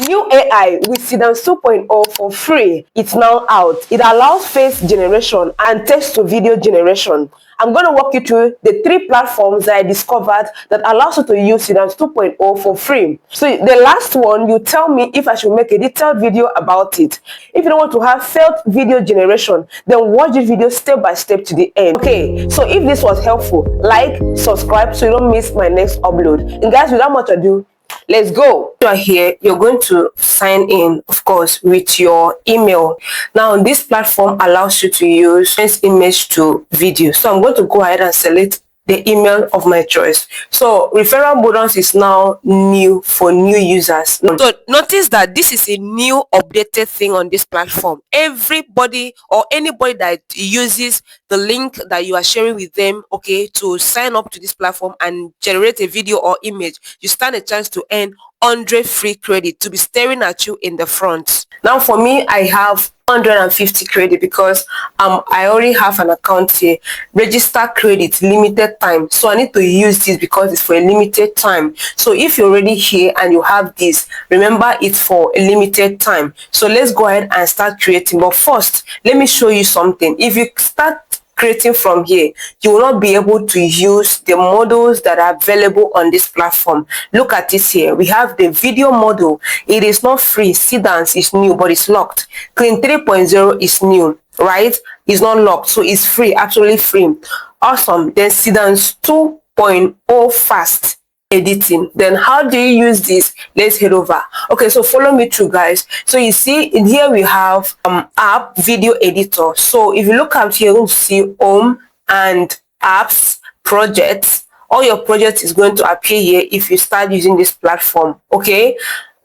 New AI with Seedance 2.0 for free. It's now out. It allows face generation and text to video generation. I'm going to walk you through the 3 platforms that I discovered that allows you to use Seedance 2.0 for free. So the last one, you tell me if I should make a detailed video about it. If you don't want to have failed video generation, then watch this video step by step to the end. Okay, so if this was helpful, like, subscribe so you don't miss my next upload. And guys, without much ado, let's go. You are here, you're going to sign in, of course, with your email. Now, this platform allows you to use this image to video. So I'm going to go ahead and select the email of my choice. So referral bonus is now new for new users. So notice that this is a new updated thing on this platform. Everybody or anybody that uses the link that you are sharing with them, okay, to sign up to this platform and generate a video or image, you stand a chance to earn 100 free credit to be staring at you in the front. Now for me, I have 150 credit because I already have an account here. Register credit, limited time. So I need to use this because it's for a limited time. So if you're already here and you have this, remember it's for a limited time. So let's go ahead and start creating. But first, let me show you something. If you start creating from here, you will not be able to use the models that are available on this platform. Look at this here. We have the video model. It is not free. Seedance is new, but it's locked. Clean 3.0 is new, right? It's not locked, so it's free, absolutely free. Awesome. Then Seedance 2.0 fast editing. Then how do you use this? Let's head over. Okay, so follow me through, guys. So you see in here we have app video editor. So if you look out here, you're going to see home and apps, projects. All your projects is going to appear here if you start using this platform. Okay,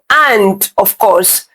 and of course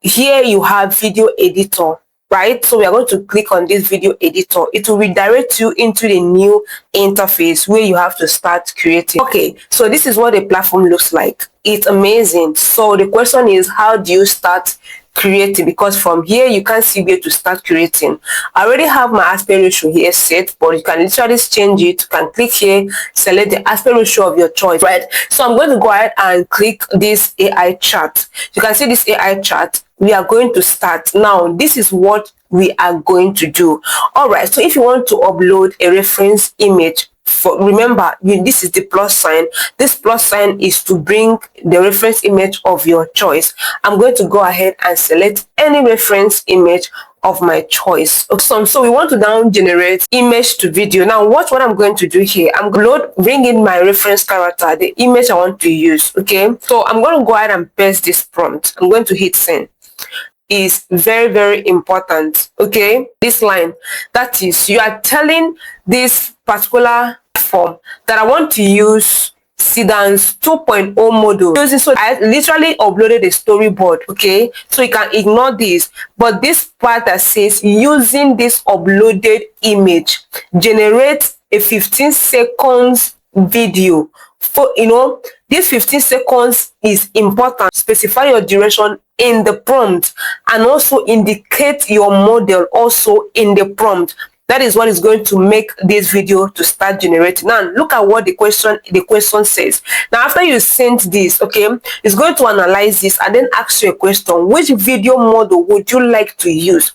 here you have video editor, right? So we are going to click on this video editor. It will redirect you into the new interface where you have to start creating. Okay, so this is what the platform looks like. It's amazing. So the question is, how do you start creating? Because from here you can see where to start creating. I already have my aspect ratio here set, but you can literally change it. You can click here, select the aspect ratio of your choice, right? So I'm going to go ahead and click this AI chart. You can see this AI chart. We are going to start now. This is what we are going to do. All right, so if you want to upload a reference image, remember this is the plus sign. This plus sign is to bring the reference image of your choice. I'm going to go ahead and select any reference image of my choice. So we want to now generate image to video. Now watch what I'm going to do here. I'm going to bring in my reference character, the image I want to use. Okay, so I'm going to go ahead and paste this prompt. I'm going to hit send. Is very, very important. Okay, this line, that is, you are telling this particular form that I want to use Seedance 2.0 model. So I literally uploaded a storyboard. Okay, so you can ignore this, but this part that says using this uploaded image generate a 15 seconds video. For this 15 seconds is important. Specify your duration in the prompt and also indicate your model also in the prompt. That is what is going to make this video to start generating. Now look at what the question says. Now after you send this, okay, it's going to analyze this and then ask you a question. Which video model would you like to use?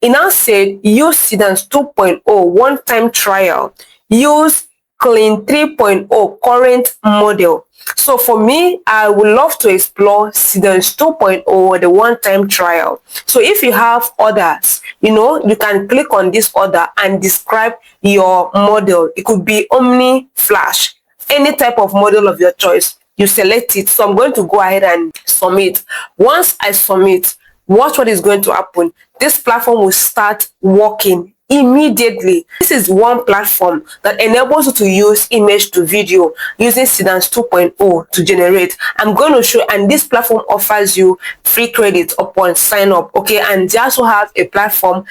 It now said use Seedance 2.0 one-time trial. Use Clean 3.0 current model. So for me, I would love to explore Seedance 2.0, the one-time trial. So if you have others, you can click on this order and describe your model. It could be Omni, Flash, any type of model of your choice. You select it. So I'm going to go ahead and submit. Once I submit, watch what is going to happen. This platform will start working immediately. This is one platform that enables you to use image to video using Seedance 2.0 to generate. I'm going to show, and this platform offers you free credit upon sign up. Okay, and they also have a platform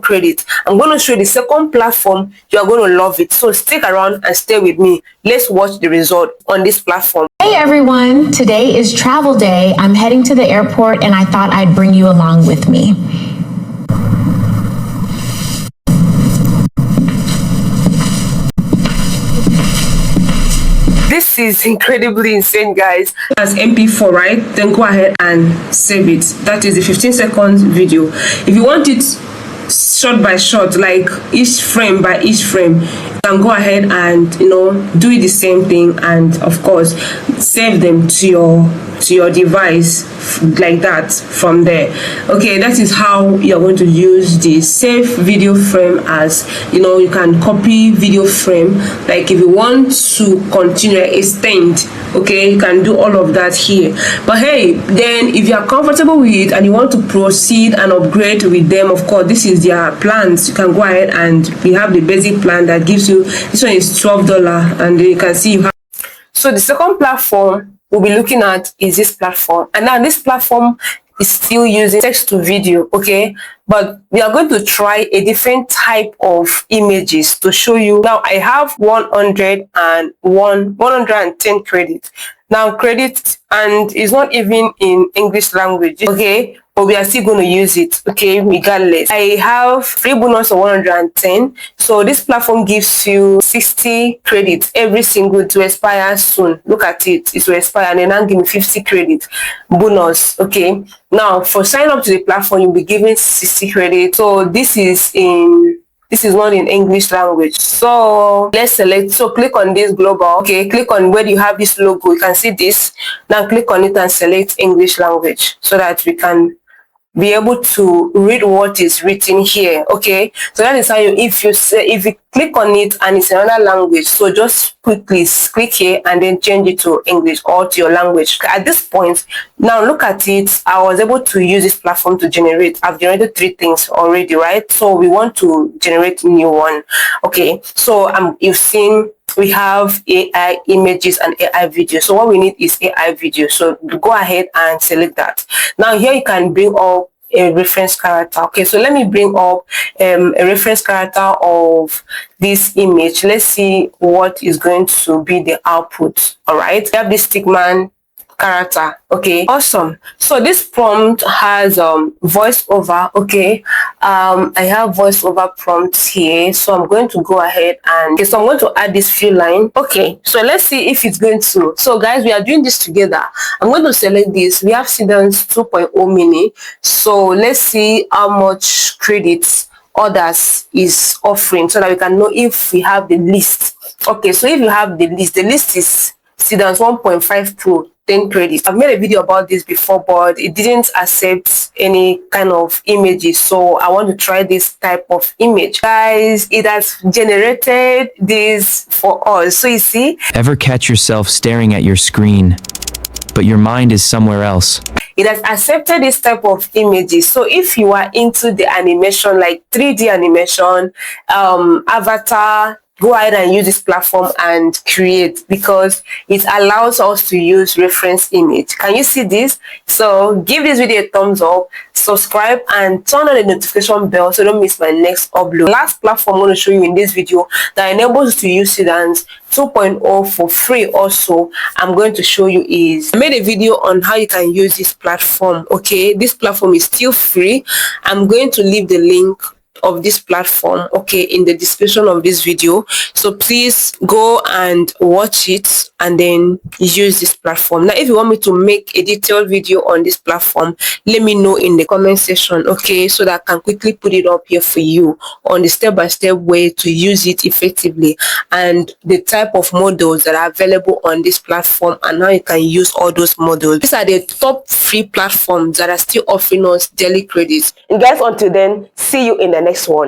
credit. I'm going to show you the second platform. You are going to love it, so stick around and stay with me. Let's watch the result on this platform. Hey everyone, today is travel day. I'm heading to the airport and I thought I'd bring you along with me. This this is incredibly insane, guys. As MP4, right? Then go ahead and save it. That is the 15 seconds video. If you want it shot by shot, like each frame by each frame, you can go ahead and do it the same thing, and of course save them to your device like that from there. Okay, that is how you're going to use the save video frame. As you can copy video frame, like if you want to continue extend, okay, you can do all of that here. But hey, then if you are comfortable with it and you want to proceed and upgrade with them, of course this is their plans. You can go ahead, and we have the basic plan that gives you, this one is $12, and you can see you have. So the second platform we'll be looking at is this platform, and now this platform is still using text to video, okay, but we are going to try a different type of images to show you. Now I have 110 credits now, and it's not even in English language, okay, but we are still going to use it, okay, regardless. I have free bonus of 110. So this platform gives you 60 credits every single to expire soon. Look at it, it will expire, and then I'll give me 50 credits bonus, okay. Now for sign up to the platform, you'll be given 60 credits. So this is not in English language. So let's select, so click on this global, okay, click on where you have this logo, you can see this. Now click on it and select English language so that we can be able to read what is written here, okay. So that is how if you click on it and it's another language, so just quickly click here and then change it to English or to your language. At this point, now look at it, I was able to use this platform to generate. I've generated 3 things already, right? So we want to generate a new one, okay. So you've seen we have AI images and AI videos. So what we need is AI video. So go ahead and select that. Now here you can bring up a reference character. Okay, so let me bring up a reference character of this image. Let's see what is going to be the output. All right, we have this stickman character. Okay, awesome. So this prompt has voiceover. Okay, I have voiceover prompts here, so I'm going to go ahead and so I'm going to add this few line. Okay, so let's see if it's going to. So guys, we are doing this together. I'm going to select this. We have Seedance 2.0 mini, so let's see how much credits others is offering so that we can know if we have the list. Okay, so if you have the list is Seedance 1.5 Pro, 10 credits. I've made a video about this before, but it didn't accept any kind of images, so I want to try this type of image. Guys, it has generated this for us. So you see, ever catch yourself staring at your screen, but your mind is somewhere else? It has accepted this type of images. So if you are into the animation, like 3D animation, avatar, go ahead and use this platform and create, because it allows us to use reference image. Can you see this? So give this video a thumbs up, subscribe, and turn on the notification bell so don't miss my next upload. Last platform I want to show you in this video that enables you to use Seedance 2.0 for free also I'm going to show you is, I made a video on how you can use this platform. Okay, this platform is still free. I'm going to leave the link of this platform, okay, in the description of this video, so please go and watch it and then use this platform. Now if you want me to make a detailed video on this platform, let me know in the comment section, okay, so that I can quickly put it up here for you on the step-by-step way to use it effectively and the type of models that are available on this platform and how you can use all those models. These are the top 3 platforms that are still offering us daily credits. And guys, until then, see you in the next one.